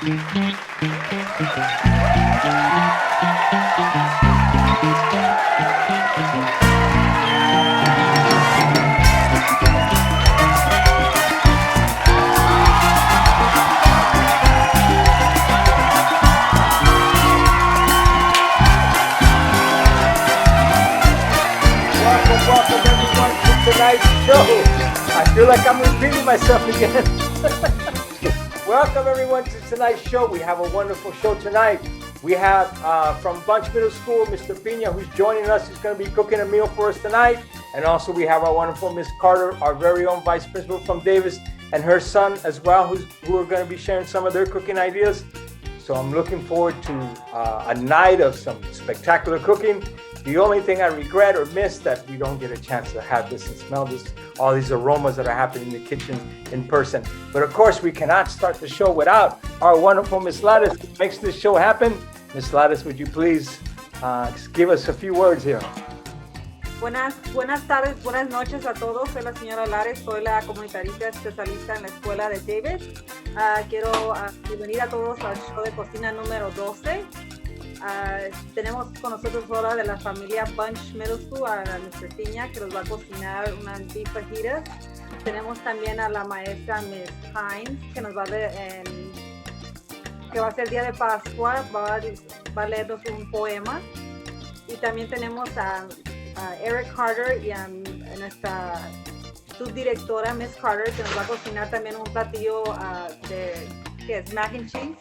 Welcome everyone to tonight's show. I feel like I'm repeating myself again. Welcome everyone to tonight's show. We have a wonderful show tonight. We have from Bunche Middle School, Mr. Pina, who's joining us. He's going to be cooking a meal for us tonight. And also we have our wonderful Miss Carter, our very own vice principal from Davis, and her son as well, who are going to be sharing some of their cooking ideas. So I'm looking forward to a night of some spectacular cooking. The only thing I regret or miss that we don't get a chance to have this and smell this, all these aromas that are happening in the kitchen in person. But of course, we cannot start the show without our wonderful Miss Lattice, who makes this show happen. Miss Lattice, would you please give us a few words here? Buenas tardes, buenas noches a todos. Soy la señora Lares, soy la comunitarista especialista en la escuela de Davis. Quiero bienvenir a todos al show de cocina número 12. Tenemos con nosotros ahora de la familia Bunche Middle School a Mr. Pina, que nos va a cocinar unas beef fajitas. Tenemos también a la maestra Miss Hines, que nos va a que va a ser día de Pascua, va a leernos un poema. Y también tenemos a Eric Carter y a nuestra subdirectora Miss Carter, que nos va a cocinar también un platillo que es mac and cheese,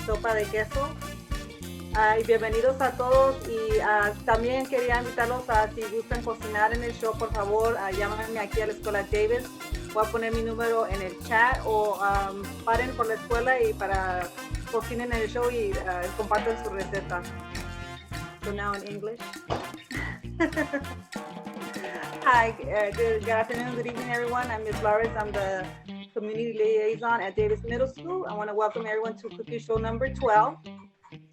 sopa de queso. Y bienvenidos a todos, y también quería invitarlos a, si gustan cocinar en el show, por favor, llámenme aquí a la escuela Davis. Voy a poner mi número en el chat, o paren por la escuela y para cocinen en el show y compartan su receta. So now in English. Hi, good afternoon, good evening, everyone. I'm Ms. Laris. I'm the community liaison at Davis Middle School. I want to welcome everyone to cookie show number 12.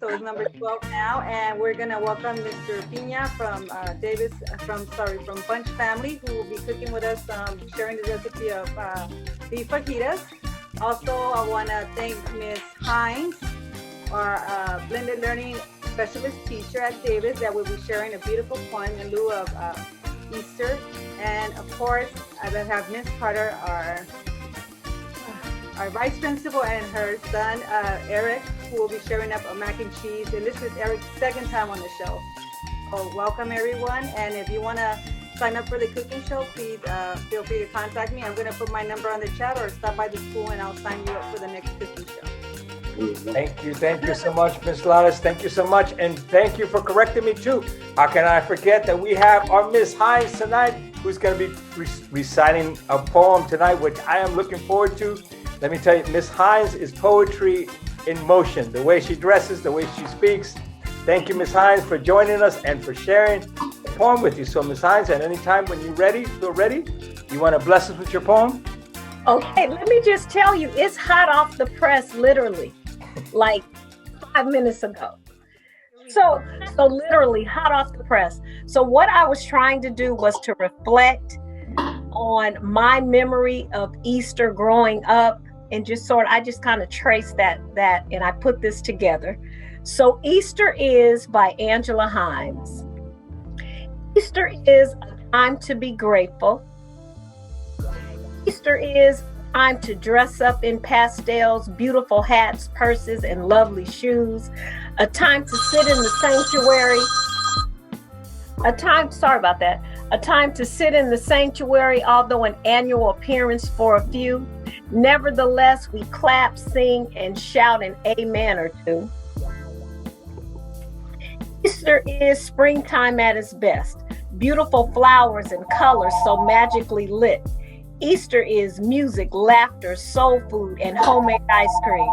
So it's number 12 now, and we're gonna welcome Mr. Pina from from Bunche family, who will be cooking with us, sharing the recipe of beef fajitas. Also, I want to thank Ms. Hines, our blended learning specialist teacher at Davis, that will be sharing a beautiful poem in lieu of Easter. And of course, I have Ms. Carter, our vice principal, and her son, Eric, who will be sharing up a mac and cheese. And this is Eric's second time on the show. So welcome everyone. And if you want to sign up for the cooking show, please feel free to contact me. I'm going to put my number on the chat, or stop by the school and I'll sign you up for the next cooking show. Thank you so much, Miss Lattice. Thank you so much, and thank you for correcting me too. How can I forget that we have our Miss Hines tonight, who's going to be reciting a poem tonight, which I am looking forward to. Let me tell you, Miss Hines is poetry in motion. The way she dresses, the way she speaks. Thank you, Miss Hines, for joining us and for sharing the poem with you. So, Miss Hines, at any time when you're ready, feel ready, you want to bless us with your poem? Okay, let me just tell you, it's hot off the press, literally, like 5 minutes ago. So literally hot off the press. So what I was trying to do was to reflect on my memory of Easter growing up, and I just kind of traced that, and I put this together. So Easter is by Angela Hines. Easter is a time to be grateful. Easter is time to dress up in pastels, beautiful hats, purses, and lovely shoes. A time to sit in the sanctuary. A time to sit in the sanctuary, although an annual appearance for a few. Nevertheless, we clap, sing, and shout an amen or two. Easter is springtime at its best. Beautiful flowers and colors so magically lit. Easter is music, laughter, soul food, and homemade ice cream.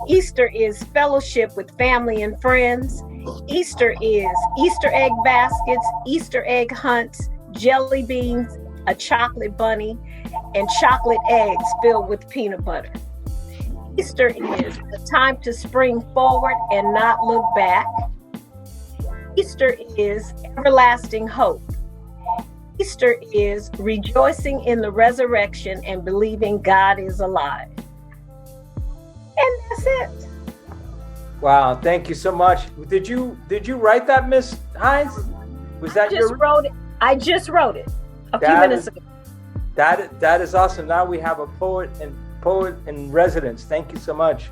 Easter is fellowship with family and friends. Easter is Easter egg baskets, Easter egg hunts, jelly beans, a chocolate bunny, and chocolate eggs filled with peanut butter. Easter is the time to spring forward and not look back. Easter is everlasting hope. Easter is rejoicing in the resurrection and believing God is alive. Wow, thank you so much. Did you write that, Miss Hines? Was that Just your? wrote it. I just wrote it a few That minutes is ago. that is awesome. Now we have a poet in residence. Thank you so much,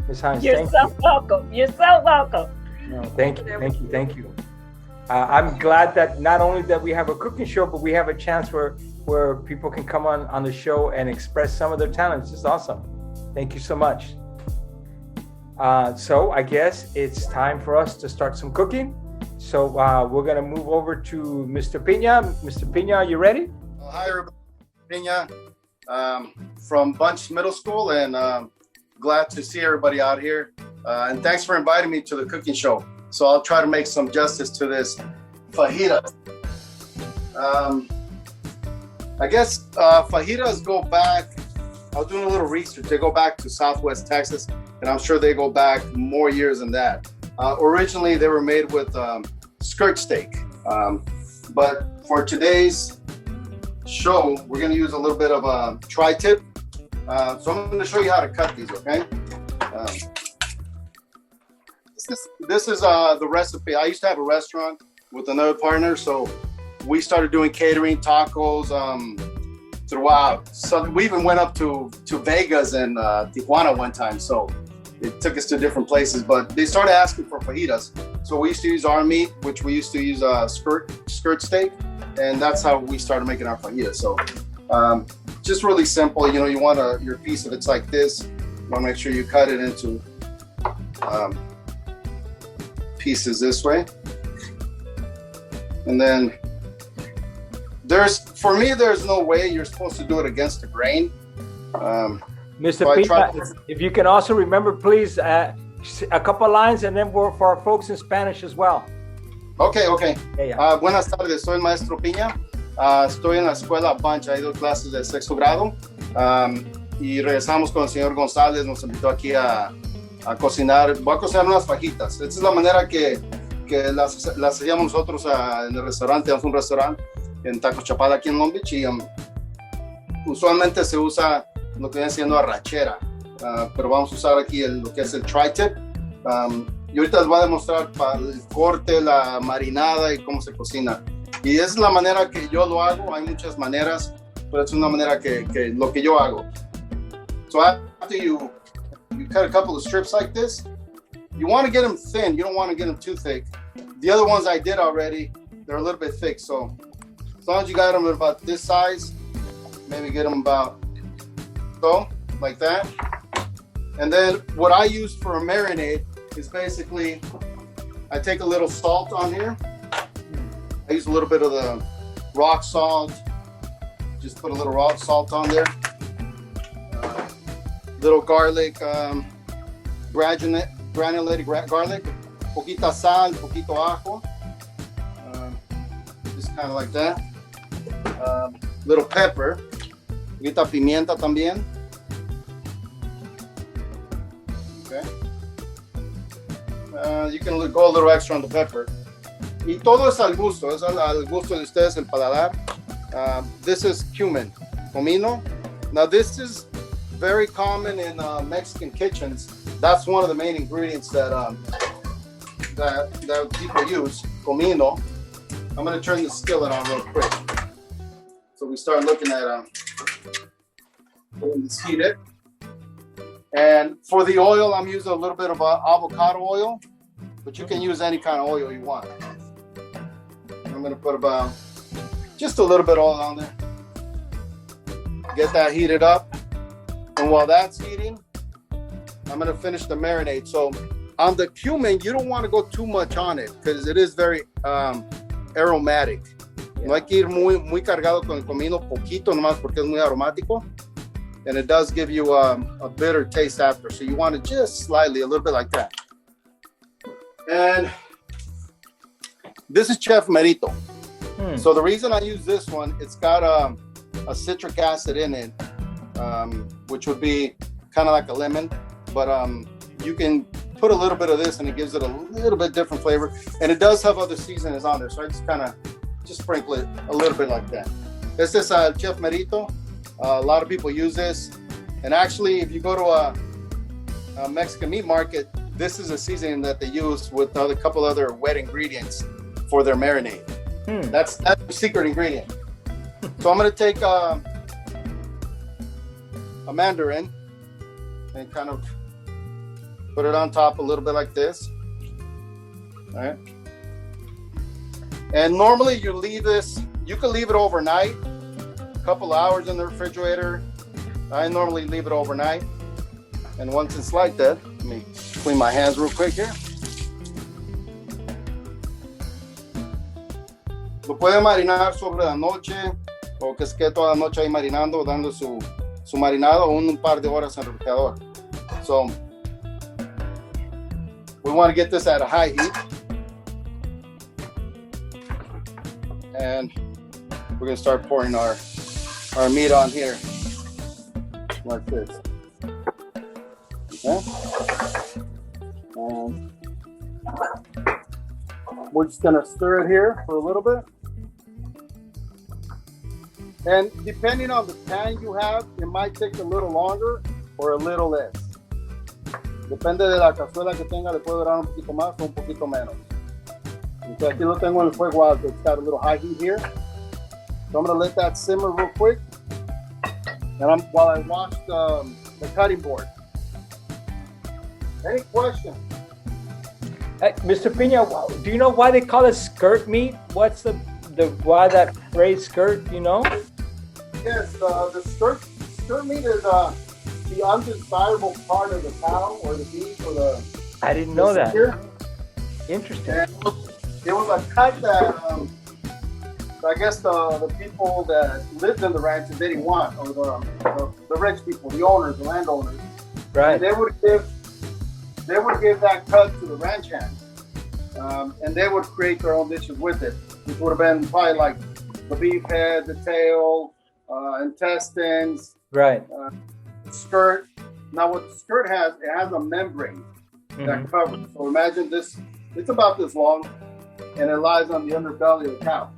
Miss Hines. You're Thank so you. welcome. You're so welcome. No, thank you. I'm glad that not only that we have a cooking show, but we have a chance where people can come on the show and express some of their talents. It's awesome. Thank you so much. So I guess it's time for us to start some cooking. So we're gonna move over to Mr. Pina. Mr. Pina, are you ready? Hi, everybody. Pina from Bunche Middle School, and glad to see everybody out here. And thanks for inviting me to the cooking show. So I'll try to make some justice to this fajita. I guess fajitas go back. I was doing a little research. They go back to Southwest Texas, and I'm sure they go back more years than that. Originally, they were made with skirt steak, but for today's show, we're going to use a little bit of a tri-tip. So I'm going to show you how to cut these, okay? This is the recipe. I used to have a restaurant with another partner, so we started doing catering, tacos throughout. So we even went up to Vegas and Tijuana one time, so it took us to different places, but they started asking for fajitas. So we used to use our meat, which we used to use skirt steak, and that's how we started making our fajitas. So just really simple. You know, you want your piece of it's like this. You want to make sure you cut it into pieces this way. And then for me, there's no way you're supposed to do it against the grain. Mr. So Pina, if you can also remember, please, a couple lines, and then for our folks in Spanish as well. Okay. Yeah. Buenas tardes, soy el maestro Pina. Estoy en la escuela Bunche, hay 2 clases de sexto grado. Y regresamos con el señor González, nos invitó aquí a cocinar. Voy a cocinar unas fajitas. Esta es la manera que las hacíamos nosotros en el restaurante. Tenemos un restaurante en Taco Chapala aquí en Long Beach, y usualmente se usa lo que viene siendo arrachera, pero vamos a usar aquí lo que es el tri-tip, y ahorita les voy a demostrar el corte, la marinada y cómo se cocina. Y esa es la manera que yo lo hago. Hay muchas maneras, pero es una manera que lo que yo hago. So after you cut a couple of strips like this, you want to get them thin. You don't want to get them too thick. The other ones I did already, they're a little bit thick. So as long as you got them about this size, maybe get them about so, like that. And then what I use for a marinade is basically, I take a little salt on here. I use a little bit of the rock salt. Just put a little rock salt on there. Little garlic, granulated garlic. Poquita sal, poquito ajo. Just kind of like that. Little pepper. Poquita pimienta también. Okay. You can go a little extra on the pepper. Y todo es al gusto, es al gusto de ustedes, el paladar. This is cumin, comino. Now this is very common in Mexican kitchens. That's one of the main ingredients that people use, comino. I'm going to turn the skillet on real quick. So we start looking at let's heat it. And for the oil, I'm using a little bit of avocado oil, but you can use any kind of oil you want. I'm going to put about just a little bit of oil on there. Get that heated up. And while that's heating, I'm going to finish the marinade. So on the cumin, you don't want to go too much on it because it is very aromatic. Yeah. No hay que ir muy cargado con el comino, poquito nomás porque es muy aromático. And it does give you a bitter taste after. So you want to just slightly, a little bit like that. And this is Chef Merito. So the reason I use this one, it's got a citric acid in it, which would be kind of like a lemon. But you can put a little bit of this and it gives it a little bit different flavor. And it does have other seasonings on there. So I just kind of sprinkle it a little bit like that. This is Chef Merito. A lot of people use this. And actually, if you go to a Mexican meat market, this is a seasoning that they use with a couple other wet ingredients for their marinade. That's the secret ingredient. So I'm going to take a mandarin and kind of put it on top a little bit like this. All right. And normally you leave this, you can leave it overnight, a couple hours in the refrigerator. I normally leave it overnight. And once it's like that, let me clean my hands real quick here. Lo puede marinar sobre la noche o que se quede toda la noche ahí marinando, dando su marinado o un par de horas en el refrigerador. So we want to get this at a high heat. And we're going to start pouring our meat on here like this. Okay. And we're just going to stir it here for a little bit. And depending on the pan you have, it might take a little longer or a little less. Depende de la cazuela que tenga, le puede durar un poquito más o un poquito menos. So aquí lo tengo en el fuego alto. It's got a little high heat here. So I'm going to let that simmer real quick. And while I wash the cutting board. Any questions? Hey, Mr. Pina, do you know why they call it skirt meat? What's the why that phrase skirt, you know? Yes, the skirt meat is the undesirable part of the cow or the beef or the... I didn't know that. Steer. Interesting. And it was a cut that I guess the people that lived in the ranches they didn't want, or the rich people, the owners, the landowners. Right. And they would give that cut to the ranch hands, and they would create their own dishes with it, which would have been probably like the beef head, the tail, intestines, right, skirt. Now what the skirt has, it has a membrane that covers. So imagine this, it's about this long, and it lies on the underbelly of the cow.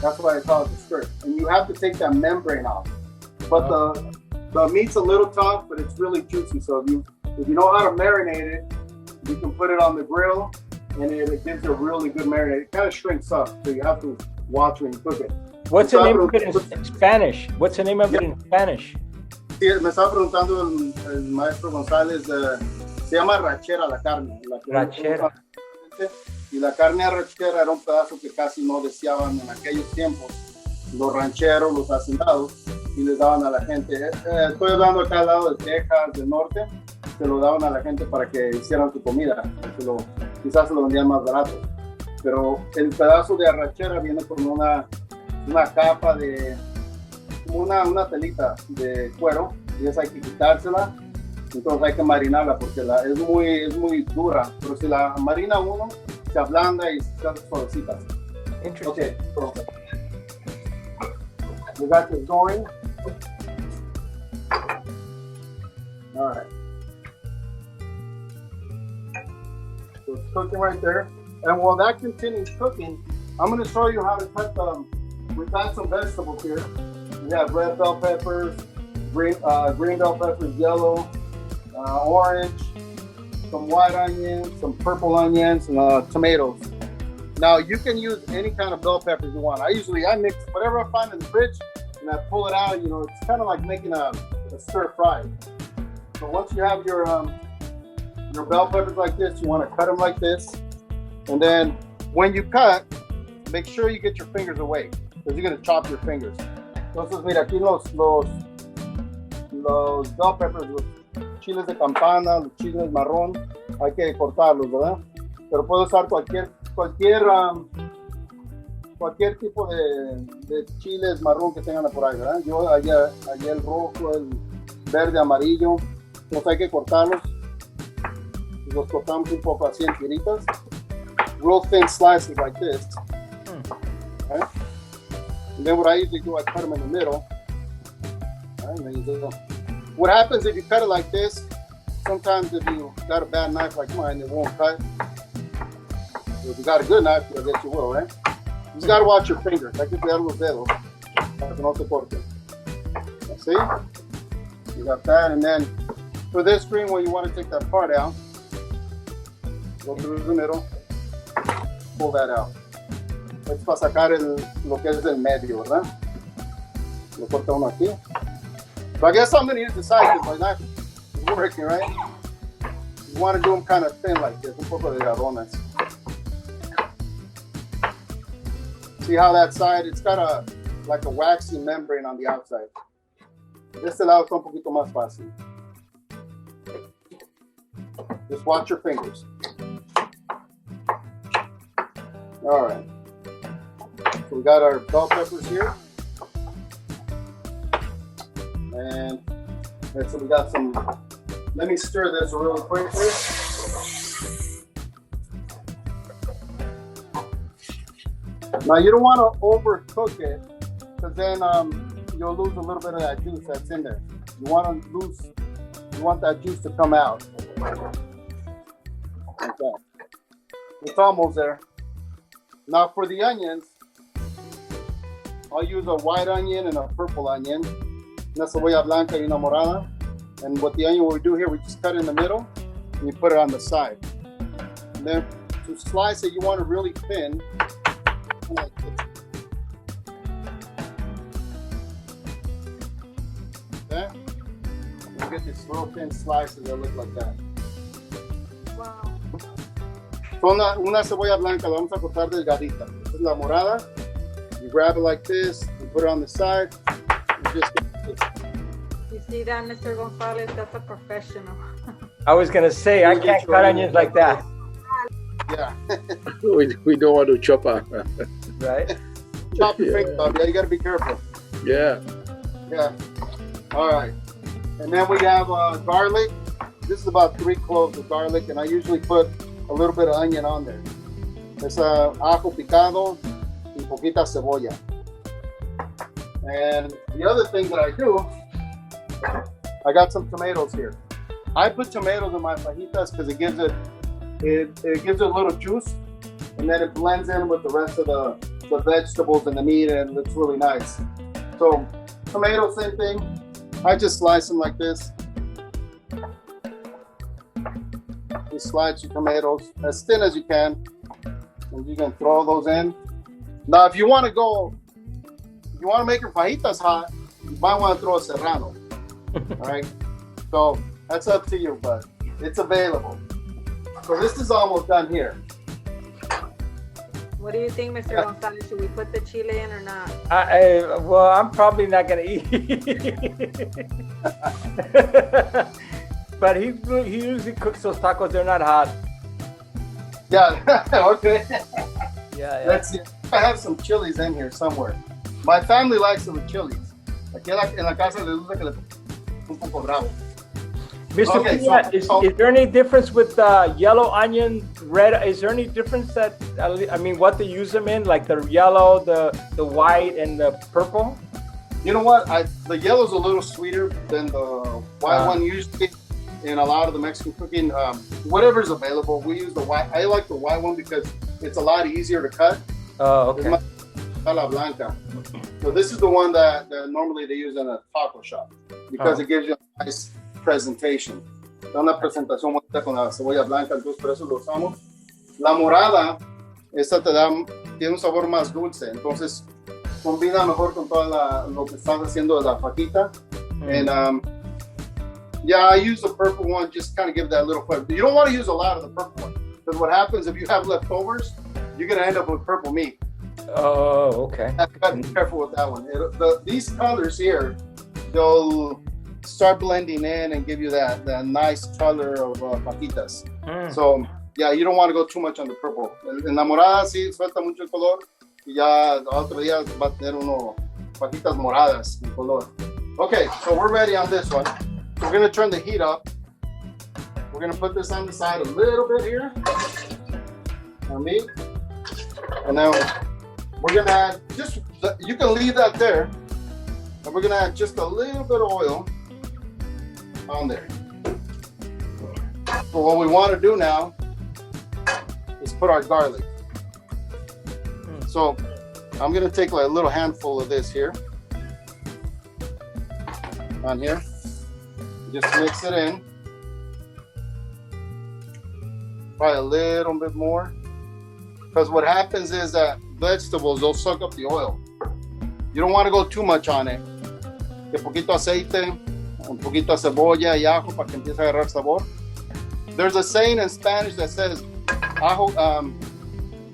That's why I call it the skirt. And you have to take that membrane off. But the meat's a little tough, but it's really juicy. So if you know how to marinate it, you can put it on the grill, and it gives a really good marinade. It kind of shrinks up, so you have to watch when you cook it. What's the name of it in Spanish? What's the name of it in Spanish? Sí, me estaba preguntando el maestro González, se llama rachera la carne. Rachera. Y la carne arrachera era un pedazo que casi no deseaban en aquellos tiempos los rancheros, los hacendados, y les daban a la gente. Estoy hablando acá al lado de Texas, del norte, se lo daban a la gente para que hicieran su comida. Quizás se lo vendían más barato. Pero el pedazo de arrachera viene con una capa de, como una telita de cuero, y esa hay que quitársela. Entonces hay que marinarla porque es muy dura. Pero si la marina uno, se ablanda y se hace suavecitas. Okay, so we got this going. All right. So it's cooking right there. And while that continues cooking, I'm going to show you how to cut we've got some vegetables here. We have red bell peppers, green bell peppers, yellow, orange, some white onions, some purple onions, and tomatoes. Now you can use any kind of bell peppers you want. I mix whatever I find in the fridge and I pull it out. You know, it's kind of like making a stir fry. So once you have your bell peppers like this, you want to cut them like this. And then when you cut, make sure you get your fingers away because you're going to chop your fingers. Entonces, mira, aquí los bell peppers, los chiles de campana, los chiles marrón, hay que cortarlos, ¿verdad? Pero puedo usar cualquier tipo de chiles marrón que tengan por ahí, ¿verdad? Yo allá el rojo, el verde, amarillo, entonces hay que cortarlos. Los cortamos un poco así en tiritas. Real thin slices like this. Okay? And then what I usually do, I cut them in the middle. Right, what happens if you cut it like this, sometimes if you got a bad knife like mine, it won't cut. If you got a good knife, I guess you will, right? You just got to watch your fingers. Hay que cuidar los dedos para que no se corten. See? You got that, and then for this screen, where you want to take that part out, Go through the middle. Pull that out. Es para sacar lo que es del medio, ¿verdad? Lo corta uno aquí. So I guess I'm going to use the side because my knife is working, right? You want to do them kind of thin like this. Un poco delgadonas. See how that side, it's got like a waxy membrane on the outside. De este lado está un poquito más fácil. Just watch your fingers. All right. So we got our bell peppers here. And so we got some, let me stir this real quickly. Now you don't want to overcook it because then you'll lose a little bit of that juice that's in there. You want that juice to come out. Okay. It's almost there. Now for the onions, I'll use a white onion and a purple onion. Una cebolla blanca y una morada. And what the onion we do here, we just cut in the middle and you put it on the side. And then to slice it, you want it really thin. Like this. Okay? You get these little thin slices that look like that. Wow. So una cebolla blanca la vamos a cortar delgadita. Esta es la morada. You grab it like this, you put it on the side. You just get this. You see that, Mr. Gonzalez? That's a professional. I was gonna say I can't cut onions like that. Yeah. we don't want to chop up. Right? Chop your finger off. Yeah, you gotta be careful. Yeah. Yeah. All right. And then we have garlic. This is about 3 cloves of garlic, and I usually put a little bit of onion on there. It's ajo picado y poquita cebolla. And the other thing that I do, I got some tomatoes here. I put tomatoes in my fajitas because it gives it a little juice, and then it blends in with the rest of the vegetables and the meat, and it looks really nice. So tomatoes, same thing. I just slice them like this. Just slice your tomatoes as thin as you can, and you can throw those in. Now, if you want to make your fajitas hot, you might want to throw a serrano. All right, so that's up to you, but it's available. So this is almost done here. What do you think, Mr. Gonzalez? Should we put the chile in or not? Well, I'm probably not gonna eat. But he usually cooks those tacos. They're not hot. Yeah. Okay. Yeah. Let's see. I have some chilies in here somewhere. My family likes them with chilies. Aquí en la casa les gusta que le un poco bravo. Mr. Okay, Pina, is there any difference with yellow onion, red? Is there any difference that, I mean, what they use them in? Like the yellow, the white, and the purple? You know what? The yellow's a little sweeter than the white one usually. In a lot of the Mexican cooking, whatever's available, we use the white. I like the white one because it's a lot easier to cut. Oh, okay. La blanca. So this is the one that normally they use in a taco shop because it gives you a nice presentation. Da una presentación bonita con la cebolla blanca, entonces por eso lo usamos. La morada, esta tiene un sabor más dulce, entonces combina mejor con toda lo que estás haciendo de la fajita. And yeah, I use the purple one, just kind of give that little flavor. You don't want to use a lot of the purple one because what happens if you have leftovers, you're going to end up with purple meat. Oh, okay. You got to be careful with that one. These colors here, they'll start blending in and give you that nice color of fajitas. So, yeah, you don't want to go too much on the purple. En la morada sí suelta mucho el color y ya otro día va a tener fajitas moradas en color. Okay, so we're ready on this one. We're going to turn the heat up. We're going to put this on the side a little bit here. On meat. And then we're going to add you can leave that there. And we're going to add just a little bit of oil on there. So what we want to do now is put our garlic. So I'm going to take like a little handful of this here. On here. Just mix it in. probably a little bit more. Because what happens is that vegetables, they'll suck up the oil. You don't want to go too much on it. Un poquito aceite, un poquito de cebolla y ajo para que empiece a agarrar sabor. There's a saying in Spanish that says, ajo,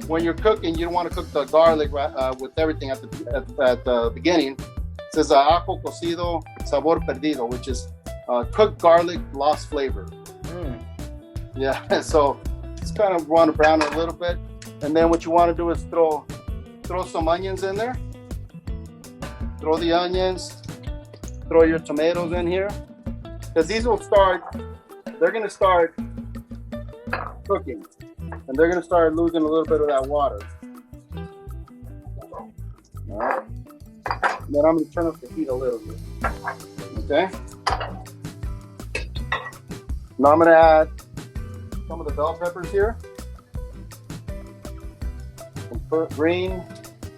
when you're cooking, you don't want to cook the garlic with everything at the beginning. It says ajo cocido, sabor perdido, which is cooked garlic, lost flavor. Yeah, so it's kind of want to brown it a little bit. And then what you want to do is throw some onions in there. Throw the onions. Throw your tomatoes in here. Because these will they're going to start cooking. And they're going to start losing a little bit of that water. All right. Then I'm going to turn up the heat a little bit. Okay. Now I'm going to add some of the bell peppers here. Some green.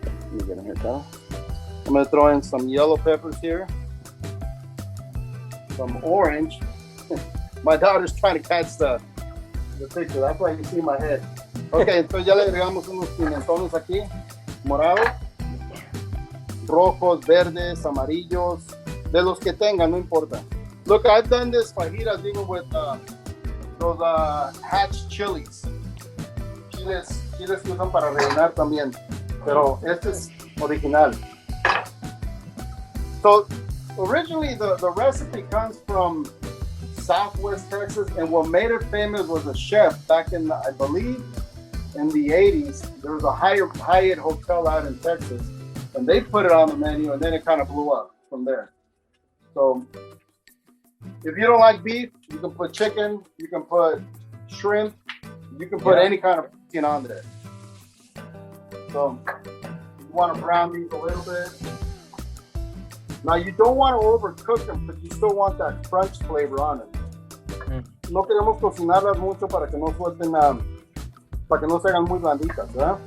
Let me get in here, Tyler. I'm going to throw in some yellow peppers here. Some orange. My daughter's trying to catch the picture. That's why you see my head. Ok, entonces ya le agregamos unos pimentones aquí. Morados. Rojos, verdes, amarillos. De los que tengan, no importa. Look, I've done this fajitas even with those hatch chilies. Chiles que usan para rellenar también. Pero este es original. So, originally the recipe comes from Southwest Texas, and what made it famous was a chef back in, I believe, in the 80s. There was a Hyatt hotel out in Texas, and they put it on the menu, and then it kind of blew up from there. So, if you don't like beef, you can put chicken, you can put shrimp, you can put any kind of protein on there. So, you want to brown these a little bit. Now, you don't want to overcook them, but you still want that crunch flavor on it. No queremos cocinarlas mucho para que no suelten, para que no se hagan muy blanditas, ¿verdad?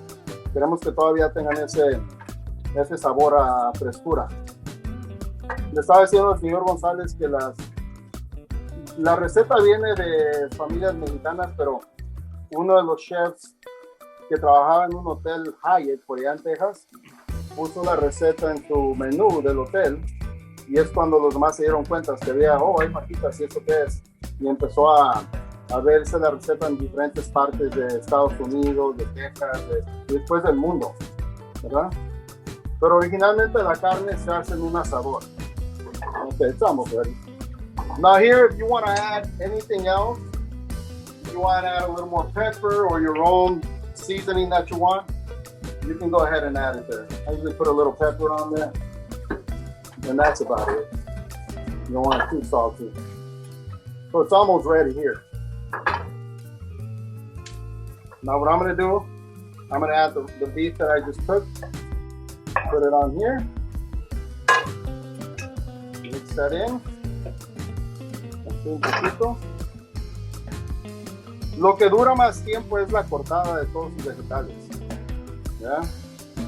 Queremos que todavía tengan ese sabor a frescura. Le estaba diciendo al señor González que la receta viene de familias mexicanas, pero uno de los chefs que trabajaba en un hotel Hyatt por allá en Texas puso la receta en su menú del hotel, y es cuando los demás se dieron cuenta que había, hay fajitas, ¿y esto qué es? Y empezó a verse la receta en diferentes partes de Estados Unidos, de Texas, y después del mundo, ¿verdad? Pero originalmente la carne se hace en un asador. Okay, it's almost ready. Now here, if you want to add anything else, if you want to add a little more pepper or your own seasoning that you want, you can go ahead and add it there. I usually put a little pepper on there, and that's about it. You don't want it too salty. So it's almost ready here. Now what I'm going to do, I'm going to add the beef that I just cooked. Put it on here. Mix that in. Un poquito. Lo que dura más tiempo es la cortada de todos los vegetales. Yeah.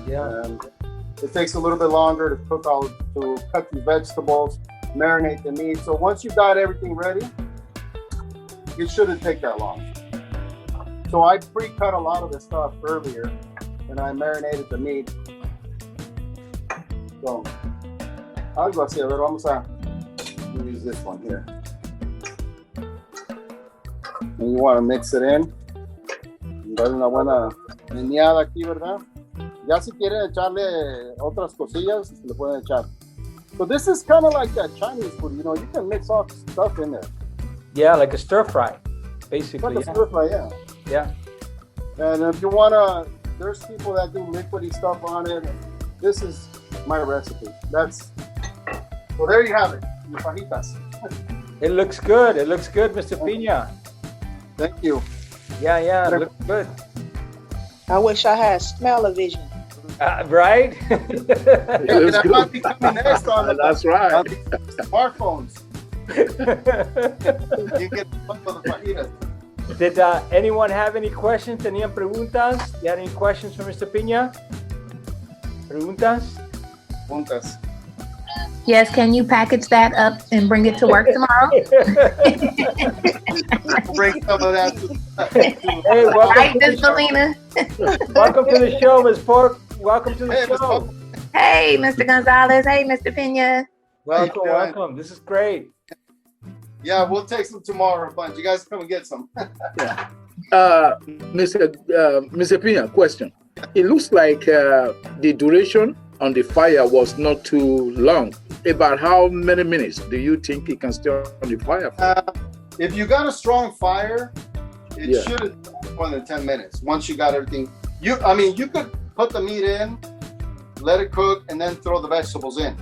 Yeah. And it takes a little bit longer to cut the vegetables, marinate the meat. So once you've got everything ready, it shouldn't take that long. So I pre-cut a lot of the stuff earlier, and I marinated the meat. So algo así. A ver, vamos a use this one here. And you want to mix it in. Darle una buena meneada aquí, ¿verdad? Ya si quieren echarle otras cosillas, le pueden echar. So this is kind of like that Chinese food, you know, you can mix all stuff in there. Yeah, like a stir fry, basically. Like a stir fry, yeah. Yeah. And if you want to, there's people that do liquidy stuff on it. This is my recipe. So there you have it, your fajitas. It looks good. It looks good, Mr. Pina. Thank you. Yeah, it looks good. I wish I had smell-o-vision. Right? That might be coming next on That's right. on the smartphones. You get the fajitas. Did anyone have any questions? ¿Tenían preguntas? You had any questions for Mr. Pina? ¿Preguntas? Puntas. Yes, can you package that up and bring it to work tomorrow? Bring some of that to Hey, welcome Right, to Miss the show. Selena? Welcome to the show, Ms. Pork. Welcome to the Hey, Ms. show. Pork. Hey, Mr. Gonzalez. Hey, Mr. Pina. Welcome, doing? welcome. This is great. Yeah, we'll take some tomorrow, a bunch. You guys come and get some. Mr. Pina, question. It looks like the duration on the fire was not too long. About how many minutes do you think it can stay on the fire for? If you got a strong fire, it Yeah. shouldn't take more than 10 minutes. Once you got everything, you could put the meat in, let it cook, and then throw the vegetables in.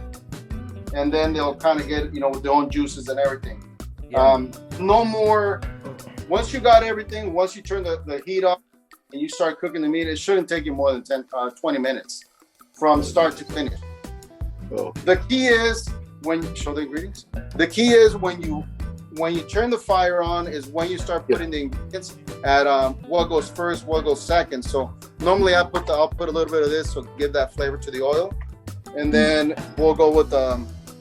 And then they'll kind of get, with their own juices and everything. Yeah. No more, once you got everything, once you turn the heat up and you start cooking the meat, it shouldn't take you more than 20 minutes from start to finish. Oh. The key is show the ingredients. The key is when you turn the fire on is when you start putting the ingredients at what goes first, what goes second. So normally I'll put a little bit of this to give that flavor to the oil, and then we'll go with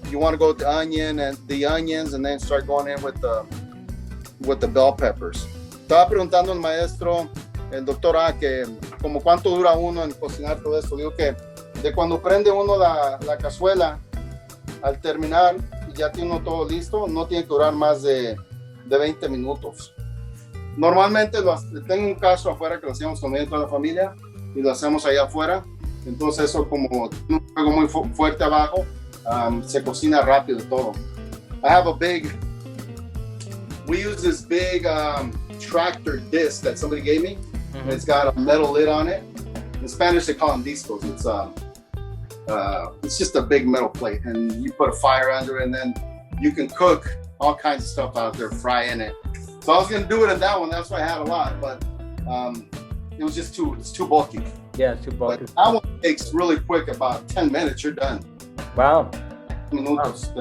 you want to go with the onions, and then start going in with the bell peppers. Estaba preguntando al maestro, el doctor A, que como cuánto dura uno en cocinar todo esto. Digo que de cuando prende uno la cazuela al terminar y ya tiene uno todo listo, no tiene que durar más de 20 minutos. Normalmente tengo un caso afuera que lo hacemos con toda la familia y lo hacemos allá afuera. Entonces eso como un fuego muy fuerte abajo, se cocina rápido todo. We use this big tractor disc that somebody gave me. Mm-hmm. It's got a metal lid on it. In Spanish they call them discos. It's just a big metal plate, and you put a fire under it, and then you can cook all kinds of stuff out there, fry in it. So I was gonna do it in that one. That's why I had a lot, but it was just too bulky. Yeah, too bulky. But that one takes really quick, about 10 minutes, you're done. Wow. Minutos.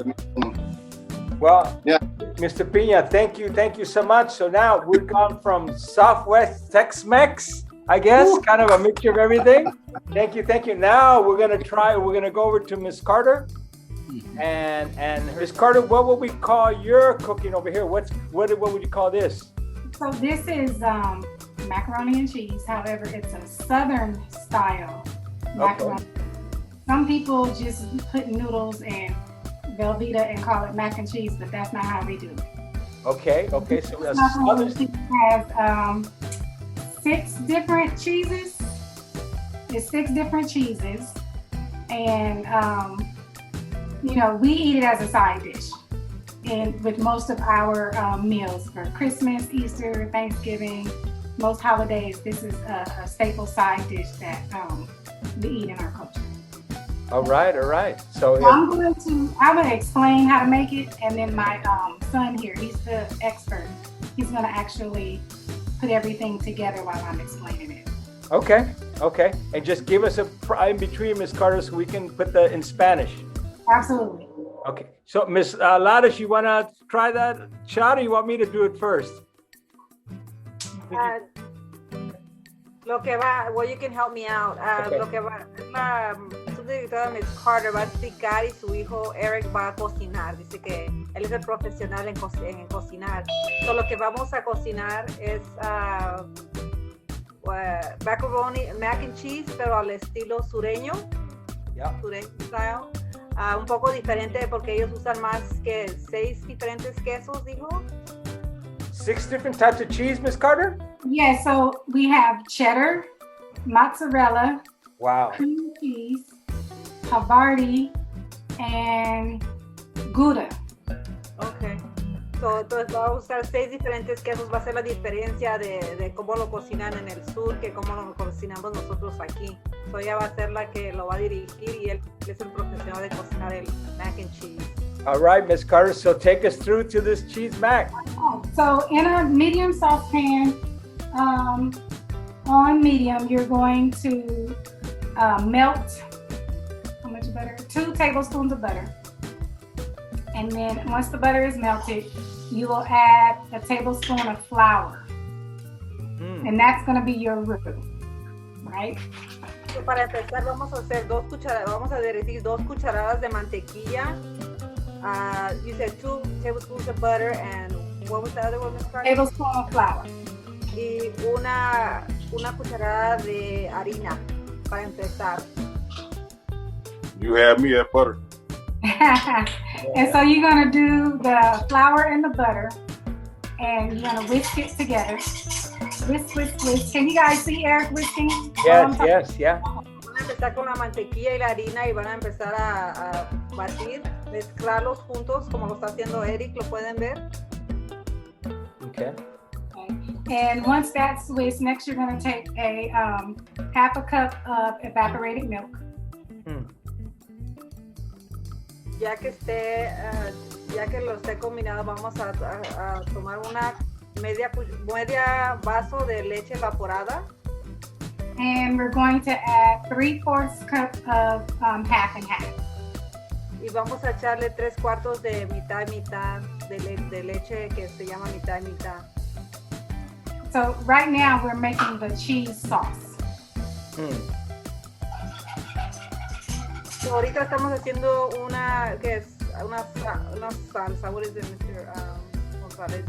Well, yeah. Mr. Pina, thank you so much. So now we've gone from Southwest Tex-Mex, I guess, kind of a mixture of everything. Thank you. Now we're gonna go over to Miss Carter. And Miss Carter, what would we call your cooking over here? What would you call this? So this is macaroni and cheese. However, it's a Southern style macaroni. Okay. Some people just put noodles and Velveeta and call it mac and cheese, but that's not how we do it. Okay. So macaroni and cheese has 6 different cheeses. It's 6 different cheeses, and we eat it as a side dish. And with most of our meals for Christmas, Easter, Thanksgiving, most holidays, this is a staple side dish that we eat in our culture. All right. So I'm gonna explain how to make it, and then my son here, he's the expert. He's gonna actually put everything together while I'm explaining it. Okay. And just give us a in between, Miss Carter, so we can put that in Spanish. Absolutely. Okay. So Miss Ladis, you wanna try that shot, or you want me to do it first? Well, you can help me out. Okay. Lo que va, la subdirectora Miss Carter va a explicar y su hijo Eric va a cocinar. Dice que él es el profesional en cocinar. So, lo que vamos a cocinar es macaroni, mac and cheese, pero al estilo sureño. Yeah. Sureño style. Un poco diferente porque ellos usan más que 6 diferentes quesos, dijo. 6 different types of cheese, Miss Carter? Yeah, so we have cheddar, mozzarella, wow, cream cheese, Havarti, and Gouda. Okay. So, entonces va a usar 6 diferentes quesos. Va a ser la diferencia de cómo lo cocinan en el sur que cómo lo cocinamos nosotros aquí. So, ella va a ser la que lo va a dirigir y él es el profesional de cocinar el mac and cheese. All right, Miss Carter, so take us through to this cheese mac. So in a medium saucepan, on medium, you're going to melt, how much butter? 2 tablespoons of butter. And then once the butter is melted, you will add a tablespoon of flour. And that's going to be your roux, right? So para empezar, vamos a hacer 2 cucharadas, vamos a derretir 2 cucharadas de mantequilla. You said 2 tablespoons of butter, and what was the other one, Ms. Carter? Tablespoon of flour. y una cucharada de harina para empezar. You have me at butter. And so you're gonna do the flour and the butter, and you're gonna whisk it together. Whisk, whisk, whisk. Can you guys see Eric whisking? Yes, yeah. Van a empezar con la mantequilla y la harina y van a empezar a batir, mezclarlos juntos como lo está haciendo Eric, lo pueden ver. Okay. And once that's whisked, next you're gonna take a half a cup of evaporated milk. Ya que lo esté combinado, vamos a tomar una media vaso de leche evaporada. And we're going to add 3/4 cup of half and half. Y vamos a echarle 3/4 de mitad y mitad de leche que se llama mitad y mitad. So right now we're making the cheese sauce. So ahorita estamos haciendo una salsa. What is it, Mr. González?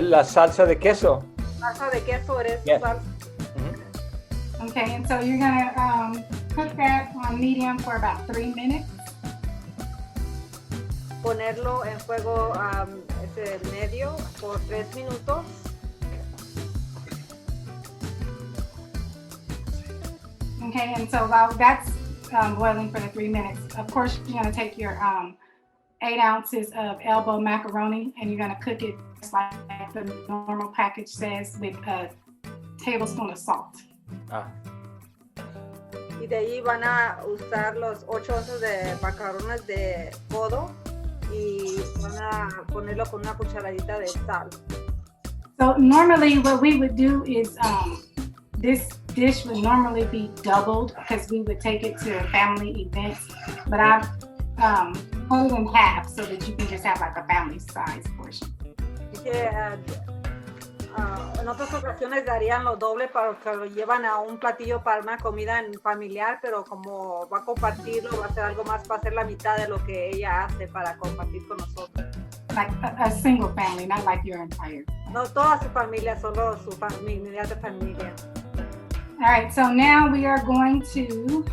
La salsa de queso. Salsa de queso eres Yes. salsa. Okay, and so you're gonna cook that on medium for about 3 minutes. Ponerlo en fuego medio por 3 minutos. Okay, and so while that's boiling for the 3 minutes, of course you're gonna take your 8 ounces of elbow macaroni and you're gonna cook it just like the normal package says with a tablespoon of salt. Y de ahí van a usar los 8 onzas de macarrones de codo y van a ponerlo con una cucharadita de sal. So normally what we would do is this dish would normally be doubled because we would take it to family events, but I've cut it in half so that you can just have like a family size portion. En otras ocasiones darían lo doble para que lo llevan a un platillo para una comida familiar, pero como va a compartirlo, va a ser algo más, va a ser la mitad de lo que ella hace para compartir con nosotros. Like a single family, not like your entire. No toda su familia, solo su familia de familia. All right, so now we are going to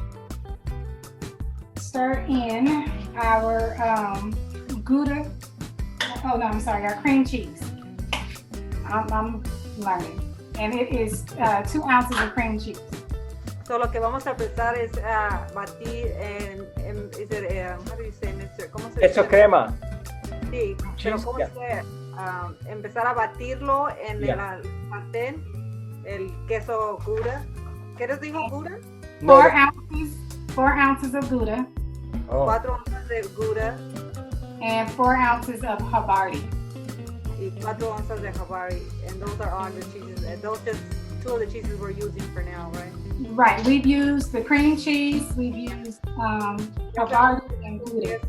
stir in our Gouda. Oh no, I'm sorry, our cream cheese. I'm learning, and it is 2 ounces of cream cheese. So lo que vamos a empezar es a batir is it, how do you say, Mr.? ¿Cómo se dice? Queso crema. Sí, pero ¿cómo se empezar a batirlo en el sartén, el queso Gouda? ¿Qué les digo, Gouda? 4 ounces of Gouda. 4 onzas de Gouda. And 4 ounces of Havarti. Y 4 onzas de Havarti, and those are on the cheeses. And those just 2 of the cheeses we're using for now, right? Right. We've used the cream cheese. We've used Havarti and Gouda.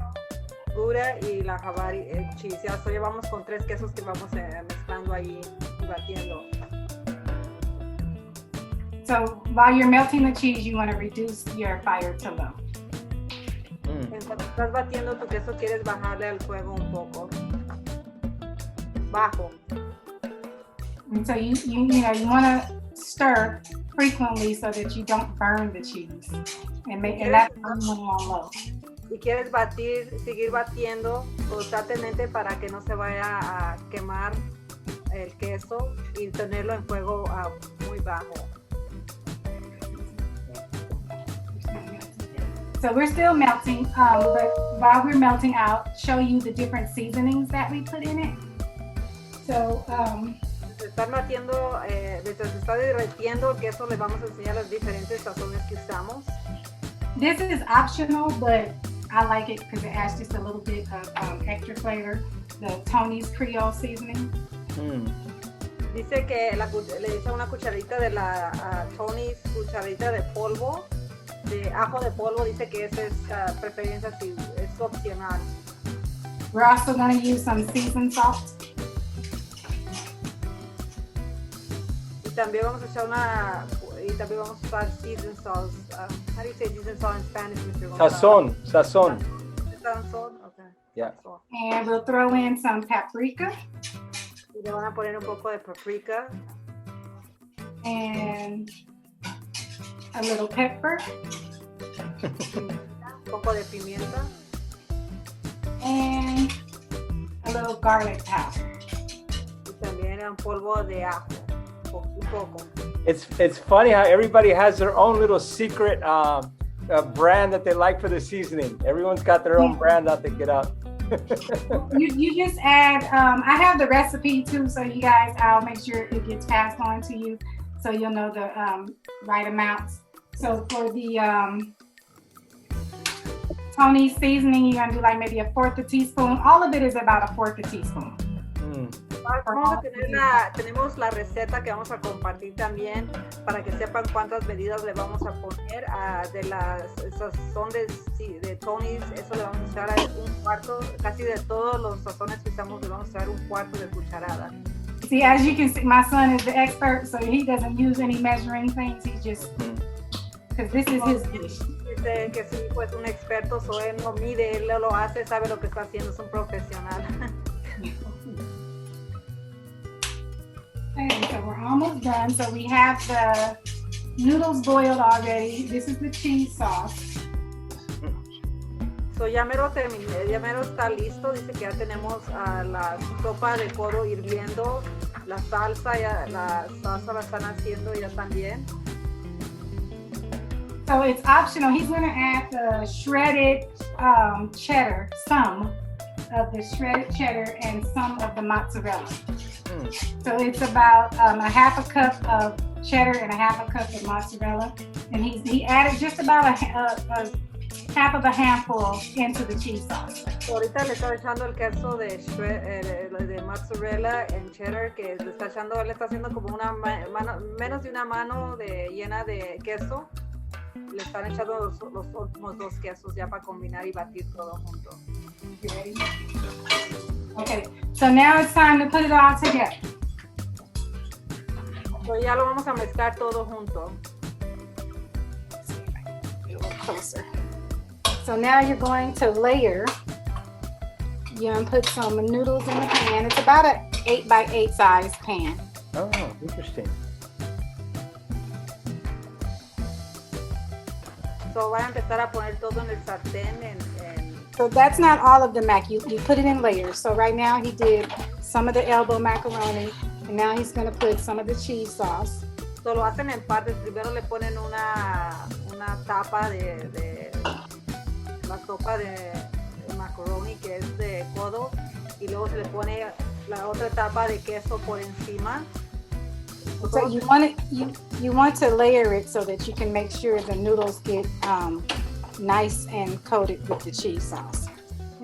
Gouda y la Havarti cheese. Ya so llevamos con 3 quesos que vamos mezclando ahí y batiendo. So while you're melting the cheese, you want to reduce your fire to low. Cuando estás batiendo tu queso, quieres bajarle al fuego un poco. Bajo. And so you want to stir frequently so that you don't burn the cheese, and that's on low. Y quieres seguir batiendo constantemente para que no se vaya a quemar el queso y tenerlo en fuego muy bajo. So we're still melting, but while we're melting, I'll show you the different seasonings that we put in it. So, Están batiendo, mientras está derretiendo el queso, les vamos a enseñar las diferentes sazones que usamos. This is optional, but I like it because it adds just a little bit of extra flavor. The Tony's Creole seasoning. Dice que le echa una cucharadita de la Tony's, cucharadita de polvo, de ajo de polvo. Dice que esa es preferencia, si es opcional. We're also going to use some seasoned salt. Y también vamos a echar vamos a usar seasoned salt. How do you say seasoned salt in Spanish, Mr. Gonzalez? Sazón. Sazón, okay. Yeah. And we'll throw in some paprika. Y le van a poner un poco de paprika. and a little pepper. Un poco de pimienta. And a little garlic powder. Y también un polvo de ajo. Un poco. It's funny how everybody has their own little secret brand that they like for the seasoning. Everyone's got their own brand that they get out. You just add, I have the recipe too, so you guys, I'll make sure it gets passed on to you so you'll know the right amounts. So for the Tony's seasoning, you're gonna do like maybe 1/4 teaspoon. All of it is about 1/4 teaspoon. Tenemos la receta que vamos a compartir también para que sepan cuántas medidas le vamos a poner esas son de Tony's, eso le vamos a echar un cuarto, casi de todos los sazones que usamos le vamos a echar un cuarto de cucharada. See, as you can see, my son is the expert, so he doesn't use any measuring things. He just, because this is his dish. Dice que sí, pues un experto, so él no mide, él lo hace, sabe lo que está haciendo, es un profesional. Okay, so we're almost done. So we have the noodles boiled already. This is the cheese sauce. So ya mero terminé, ya mero está listo. Dice que ya tenemos la sopa de codo hirviendo, la salsa la están haciendo ya también. So it's optional. He's going to add the shredded cheddar, some of the shredded cheddar and some of the mozzarella. So it's about 1/2 cup of cheddar and 1/2 cup of mozzarella, and he added just about a half of a handful into the cheese sauce. So ahorita le está echando el queso de mozzarella and cheddar que le está echando, él está haciendo como una mano, menos de una mano llena de queso. Le están echando los últimos 2 quesos ya para combinar y batir todo junto. Okay, so now it's time to put it all together. So ya lo vamos a mezclar todo junto. A little closer. So now you're going to layer. You're going to put some noodles in the pan. It's about an 8x8 size pan. Oh, interesting. So van a empezar a poner todo en el sartén. So that's not all of the mac. You put it in layers. So right now he did some of the elbow macaroni, and now he's going to put some of the cheese sauce. So lo hacen en partes. Primero le ponen una tapa de la sopa de macaroni que es de codo, y luego se le pone la otra tapa de queso por encima. So you want to layer it so that you can make sure the noodles get nice and coated with the cheese sauce.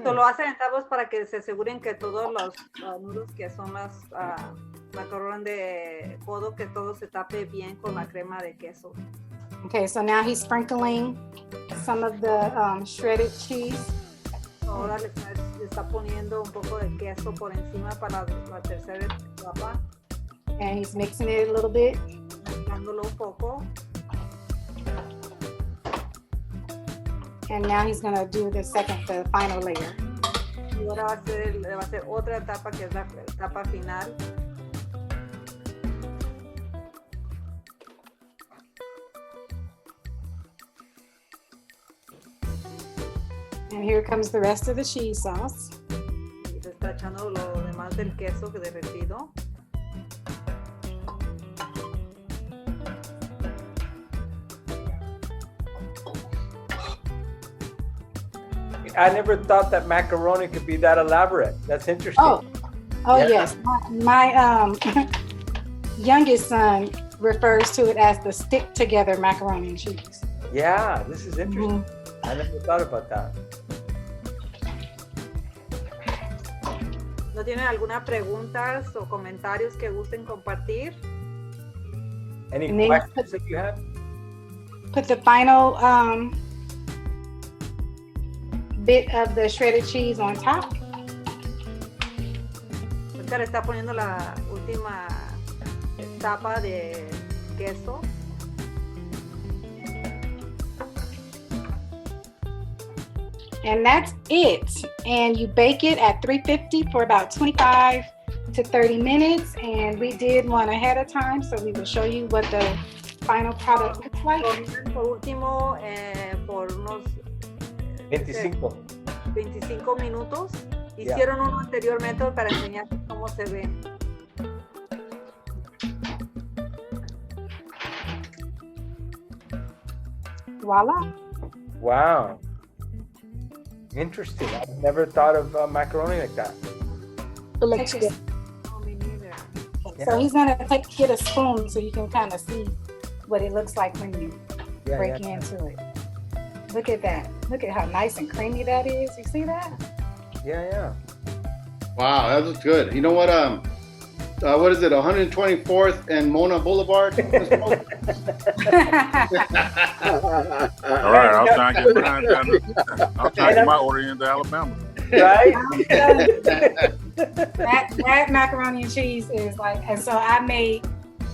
So lo hacen en tablas para que se aseguren que todos los noodles que son las macarrón de codo, que todo se tape bien con la crema de queso. Okay, so now he's sprinkling some of the shredded cheese. Ahora le está poniendo un poco de queso por encima para la tercera etapa. And he's mixing it a little bit. Mezclándolo un poco. And now he's going to do the final layer. Y ahora va a hacer otra etapa que es la etapa final. And here comes the rest of the cheese sauce. Y se está echando lo demás del queso que derretido. I never thought that macaroni could be that elaborate. That's interesting. Oh yeah. Yes. My youngest son refers to it as the stick together macaroni and cheese. Yeah, this is interesting. Mm-hmm. I never thought about that. ¿No tienen alguna preguntas o comentarios que gusten compartir? Any questions that you have? Put the final bit of the shredded cheese on top. Ahorita le está poniendo la última etapa de queso. And that's it. And you bake it at 350 for about 25 to 30 minutes, and we did one ahead of time, so we will show you what the final product looks like. Por último, por unos 25. 25 minutos. Hicieron uno anteriormente para enseñar cómo se ve. Voila. Wow. Interesting. I've never thought of macaroni like that. It looks good. Oh, me neither. So he's gonna get a spoon so you can kind of see what it looks like when you break into it. Look at that. Look at how nice and creamy that is. You see that? Yeah. Wow, that looks good. You know what? What is it? 124th and Mona Boulevard. All right, I'll try and get behind that. I'll try to get my order into Alabama. Right? that macaroni and cheese is like, and so I made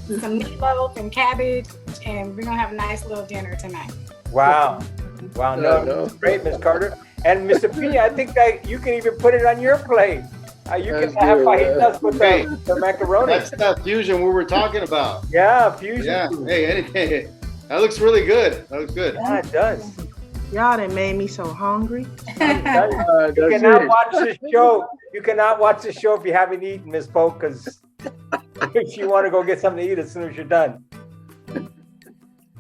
some meatloaf and cabbage, and we're gonna have a nice little dinner tonight. Wow. No. Great, Miss Carter. And Mr. Pina, I think that you can even put it on your plate. You can have fajitas with the macaroni. That's that fusion we were talking about. Yeah, fusion. Yeah. Hey, that looks really good. That looks good. Yeah, it does. Y'all done made me so hungry. You cannot watch the show. You cannot watch the show if you haven't eaten, Miss Poe, because if you want to go get something to eat as soon as you're done.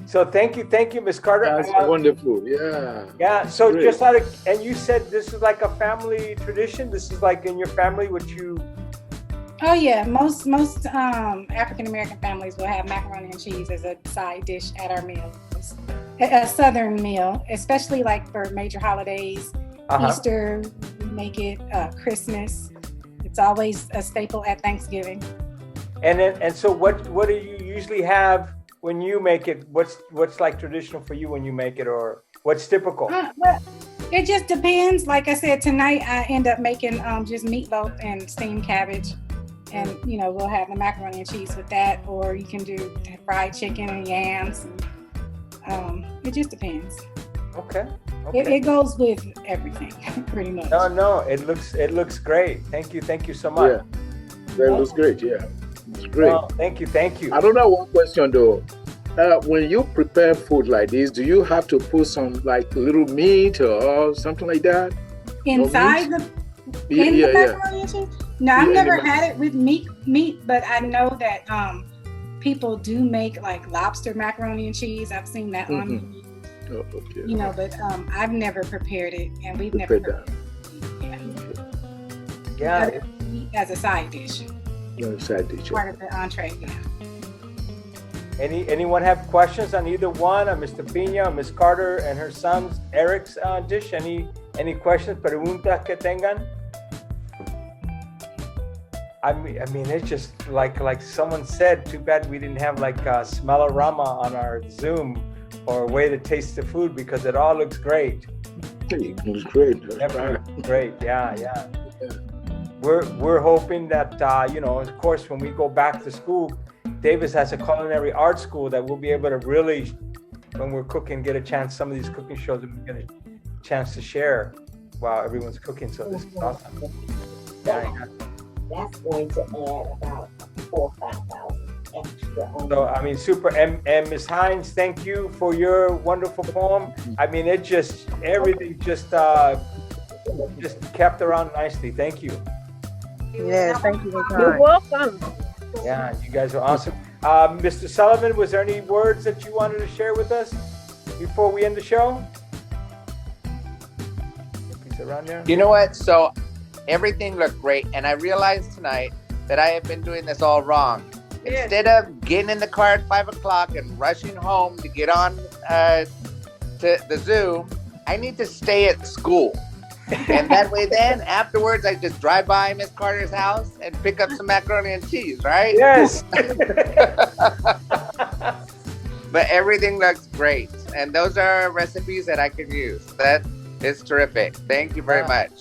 So thank you, Miss Carter. That's wonderful. Yeah. Yeah. So great. just and you said this is like a family tradition. This is like in your family, what you. Oh yeah, most African American families will have macaroni and cheese as a side dish at our meals. A Southern meal, especially like for major holidays, Easter, we make it, Christmas. It's always a staple at Thanksgiving. And so what do you usually have when you make it? What's like traditional for you when you make it, or what's typical? Well, it just depends. Like I said, tonight I end up making just meatloaf and steamed cabbage. And, we'll have the macaroni and cheese with that, or you can do fried chicken and yams. It just depends. Okay. It goes with everything, pretty much. No, it looks great. Thank you so much. Yeah, that looks great. Yeah, it's great. Oh, thank you. I don't know, one question though. When you prepare food like this, do you have to put some like little meat or something like that? Inside the macaroni and cheese? No, I've never had it with meat, but I know that people do make like lobster macaroni and cheese. I've seen that on but I've never prepared it, and we've never prepared it. Yeah. As a side dish. Part of the entree, yeah. Anyone have questions on either one, on Mr. Pina, or Miss Carter and her son's Eric's dish? Any questions, preguntas que tengan? I mean, it's just like someone said, too bad we didn't have like Smell-O-Rama on our Zoom or a way to taste the food, because it all looks great. It looks great. Great, yeah. We're hoping that of course, when we go back to school, Davis has a culinary art school that we'll be able to really, when we're cooking, get a chance. Some of these cooking shows, we get a chance to share while everyone's cooking. So this is awesome. Yeah. That's going to add about 4,000 or 5,000 extra. So I mean, super. And Ms. Hines, thank you for your wonderful poem. I mean, it just everything just kept around nicely. Thank you. Yes, thank you. You're welcome. Yeah, you guys are awesome. Mr. Sullivan, was there any words that you wanted to share with us before we end the show? He's around there. You know what? So everything looked great, and I realized tonight that I have been doing this all wrong. Yes. Instead of getting in the car at 5 o'clock and rushing home to get on to the Zoom, I need to stay at school. And that way then, afterwards, I just drive by Miss Carter's house and pick up some macaroni and cheese, right? Yes. But everything looks great. And those are recipes that I can use. That is terrific. Thank you very much.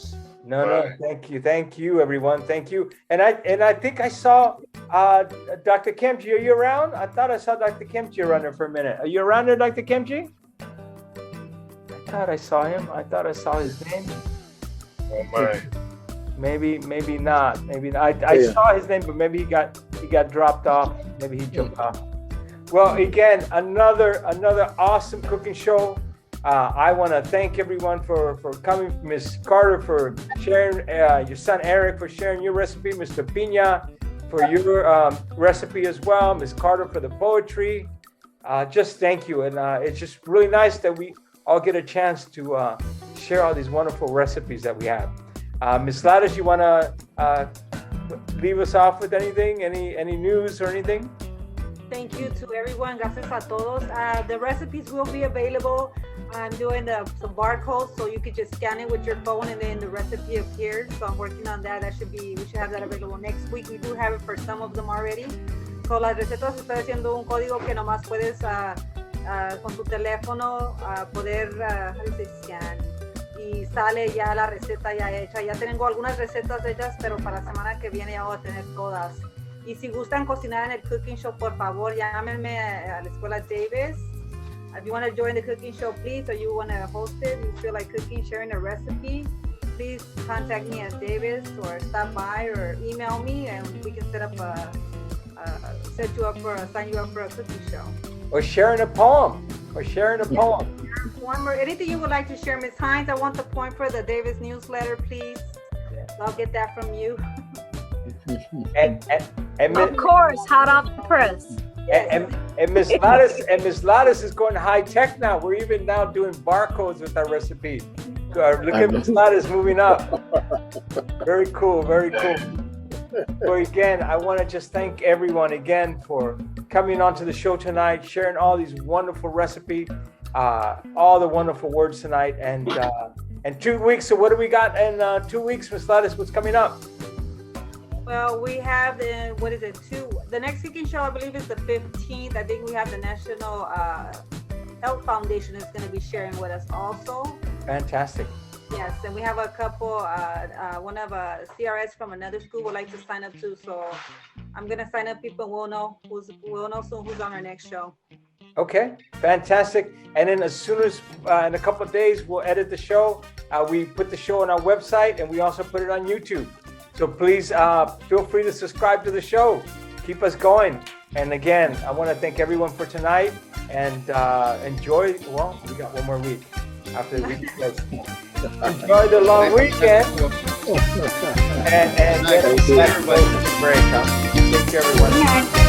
No, thank you, everyone, thank you. And I think I saw Dr. Kemchi. Are you around? I thought I saw Dr. Kemchi around there for a minute. Are you around there, Dr. Kemchi? I thought I saw him. I thought I saw his name. Oh my! Maybe not. Maybe not. I saw his name, but maybe he got dropped off. Maybe he jumped off. Well, again, another awesome cooking show. I want to thank everyone for coming. Miss Carter for sharing, your son Eric for sharing your recipe, Mr. Pina for your recipe as well, Miss Carter for the poetry. Just thank you, and it's just really nice that we all get a chance to share all these wonderful recipes that we have. Miss Lattice, you want to leave us off with anything? Any news or anything? Thank you to everyone. Gracias a todos. The recipes will be available. I'm doing some barcodes, so you could just scan it with your phone, and then the recipe appears. So I'm working on that. We should have that available next week. We do have it for some of them already. So las recetas, estoy haciendo un código que nomás puedes con tu teléfono poder scan, y sale ya la receta ya hecha. Ya tengo algunas recetas hechas, pero para la semana que viene ya voy a tener todas. Y si gustan cocinar en el cooking show, por favor, llámenme a la escuela Davis. If you want to join the cooking show, please, or you want to host it, you feel like cooking, sharing a recipe, please contact me at Davis, or stop by, or email me, and we can sign you up for a cooking show. Or sharing a poem. Or anything you would like to share, Ms. Hines. I want the point for the Davis newsletter, please. I'll get that from you. and of course, hot off the press. And Miss Lattice is going high tech now. We're even now doing barcodes with our recipe. Look at Miss Lattice moving up. Very cool. So again, I want to just thank everyone again for coming onto the show tonight, sharing all these wonderful recipes, all the wonderful words tonight, and 2 weeks. So what do we got in 2 weeks, Miss Lattice? What's coming up? Well, we have the next cooking show, I believe, is the 15th. I think we have the National Health Foundation is going to be sharing with us also. Fantastic. Yes, and we have a couple, one of CRS from another school would like to sign up too. So I'm going to sign up people, and we'll know soon who's on our next show. Okay, fantastic. And then as soon as in a couple of days, we'll edit the show. We put the show on our website, and we also put it on YouTube. So please feel free to subscribe to the show. Keep us going. And again, I want to thank everyone for tonight, and enjoy. Well, we got one more week after the week. Enjoy the long weekend. and get everybody break. Take care, everyone.